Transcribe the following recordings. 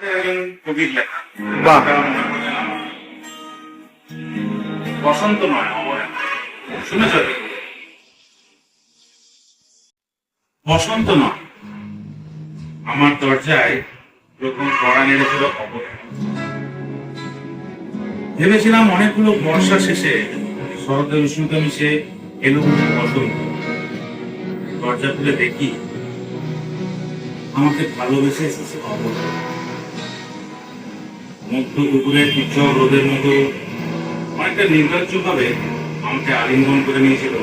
একজন কবির লেখা। বাহ। বসন্ত নয়, অবহেলা। শুনেছ? বসন্ত নয়, আমার দরজায় প্রথম কড়া নেড়েছিল অবহেলা। ভেবেছিলাম অনেকগুলো বর্ষা শেষে শরতের উষ্ণতা মিশে এলো বসন্ত। দরজা খুলে দেখি আমাকে ভালোবেসে এসেছে অবহেলা। মধ্য দুপুরের তীর্যক রোদের মতো অনেকটা নির্লজ্জ ভাবে আমাকে আলিঙ্গন করে নিয়েছিল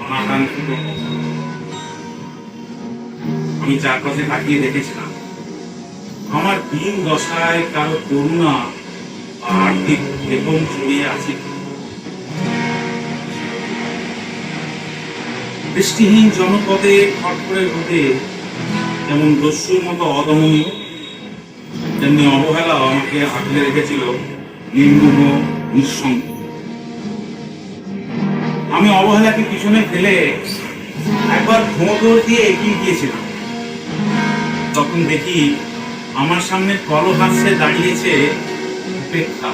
অনাকাঙ্ক্ষিত। আমি চারপাশে তাকিয়ে দেখেছিলাম আমার দিন দশায় কারো করুণা আর আর্থিক বেতন ছড়িয়ে আছে। বৃষ্টিহীন জনপদে খড়খড়ে রোদে যেমন দস্যুর মতো অদমনীয়, তেমনি অবহেলা আমাকে আঁকড়ে রেখেছিল নির্মোহ নিঃসঙ্গ। আমি অবহেলাকে পিছনে ফেলে একবার ঘোঁদড় দিয়ে এগিয়ে গিয়েছিলাম। তখন দেখি আমার সামনে কলহাস্যে দাঁড়িয়েছে উপেক্ষা।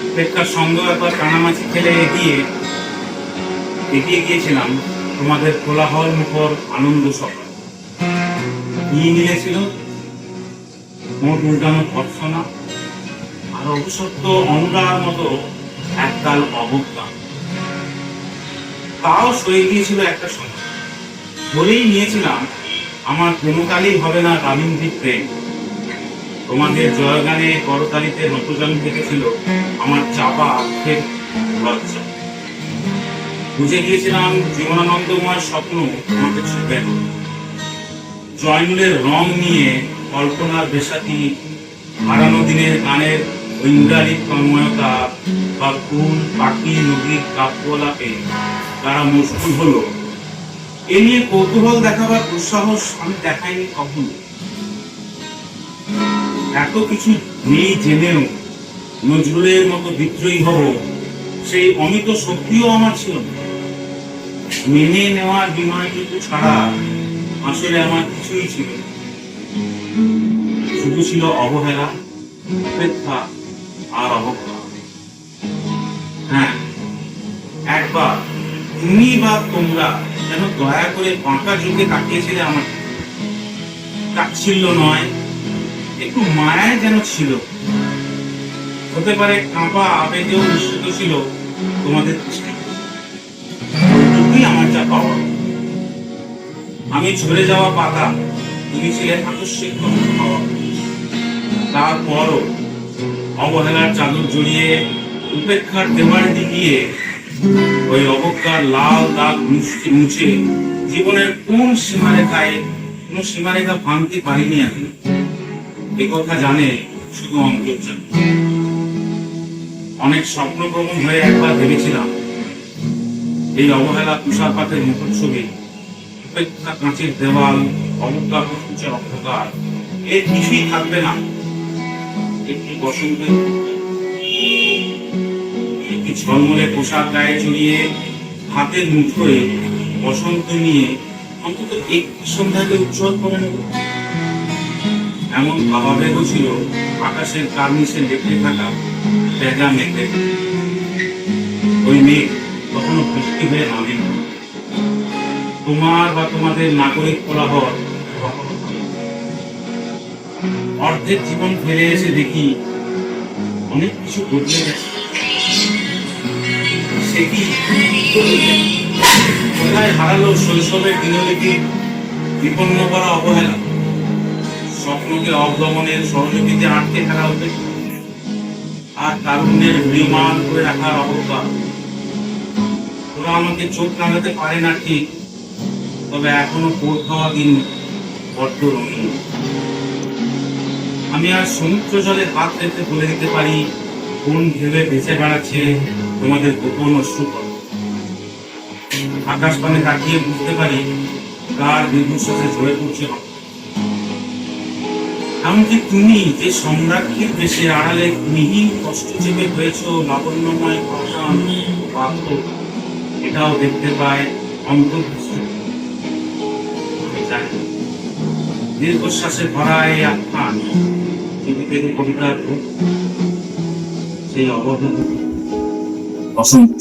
উপেক্ষার সঙ্গে একবার কানামাছি খেলে এগিয়ে গিয়েছিলাম তোমাদের কোলাহল মুখর আনন্দ সভা। কি মিলেছিল? মোট উল্টানো ভর্সনা আর অভিশপ্ত অনুরাগ মতো এককাল অবজ্ঞা। তাও সয়ে গিয়েছিল একটা সময়। বলেই নিয়েছিলাম আমার কোনো কালই হবে না রাবীন্দ্রিক প্রেম। তোমাদের জয়গানে করতালিতে নতজান থেকেছিল আমার চাপা আক্ষের লজ্জা। বুঝে গিয়েছিলাম জীবনানন্দময় স্বপ্ন আমাকে ছুঁবে না। জয়নুলের রং নিয়ে কল্পনার বেসাতি হারানো দিনের গানের ঐন্দ্রালিক তন্ময়তা বা ফুল পাখি নদীর কাব্যলাপে তারা মশগুল হলো, এ নিয়ে কৌতূহল দেখাবার দুঃসাহস আমি দেখাইনি কখনো। এত কিছু নেই জেনেও নজরুলের মতো বিদ্রোহী হব সেই অমিত শক্তিও আমার ছিল না। মেনে নেওয়ার বিনয়টুকু ছাড়া আসলে আমার কিছুই ছিল না। শুধু ছিল অবহেলা, উপেক্ষা আর অবজ্ঞা। হ্যাঁ, একবার তুমি বা তোমরা যেন দয়া করে বাঁকা যুগে কাটিয়েছিলে আমার। তাচ্ছিল্য নয়, একটু মায়ায় যেন ছিল। হতে পারে কাঁপা আবেগেও মিশ্রিত ছিল তোমাদের দৃষ্টি। ওইটুকুই আমার যা পাওয়া। আমি ঝরে যাওয়া পাতা, তুমি ছিলে আকস্মিক হাওয়া। তারপরও অবহেলার চাদর জড়িয়ে উপেক্ষার দেওয়াল ডিঙিয়ে ওই অবজ্ঞার লাল দাগ মুছে জীবনের কোন সীমারেখা ভাঙতে পারিনি আমি। এ কথা জানে শুধু অন্তর্জাল। অনেক স্বপ্ন ভ্রমণ হয়ে একবার ভেবেছিলাম এই অবহেলা তুষারপাতের মুখর ছবি, উপেক্ষা কাঁচের দেওয়াল, অবজ্ঞা সূর্যের অন্ধকার, এর কিছুই থাকবে না। একটি বসন্তের একটি ঝলমলে পোশাক গায়ে চড়িয়ে হাতের মুঠোয় বসন্ত নিয়ে অন্তত একটি সন্ধ্যাকে উজ্জ্বল করে নেব, এমন ভাবাবেগও ছিল আকাশের কার্নিশে লেগে থাকা ভেজা মেঘে। ওই মেঘ কখনো বৃষ্টি হয়ে নামে না। তোমার বা তোমাদের নাগরিক কোলাহল অর্ধেক জীবন ফেলে এসে দেখি অনেক কিছু বদলে গেছে। সে কি কোথায় হারালো শৈশবের দিনলিপি বিপন্ন করা অবহেলা? স্বপ্নকে অবদমনের স্বরলিপিতে আটকে ফেলা হতে আর তারুণ্যের বিমান করে রাখার অবজ্ঞা। ওরা আমাকে চোখ লাগাতে পারে না ঠিক, তবে এখনো পোড় খাওয়া দিন বড্ড রঙিন। আমি আর সমুদ্র জলে হাত রেখে বলে দিতে পারি কোন ভেবে বেঁচে বেড়াচ্ছে তোমাদের গোপন অশ্রুকর। আকাশ পানে তাকিয়ে বুঝতে পারি কার দীর্ঘশ্বাসে ঝরে পড়ছে। এমনকি তুমি যে সম্রাজ্ঞীর বেশে আড়ালে মিহিন কষ্ট চেপে হয়েছ লাবণ্যময় পাষাণ পাত্র, এটাও দেখতে পায় অন্তর্দৃষ্টি। দীর্ঘশ্বাসে ভরা এই আখ্যান যদি থেকে কবিতার রূপ, সেই অবধি বসন্ত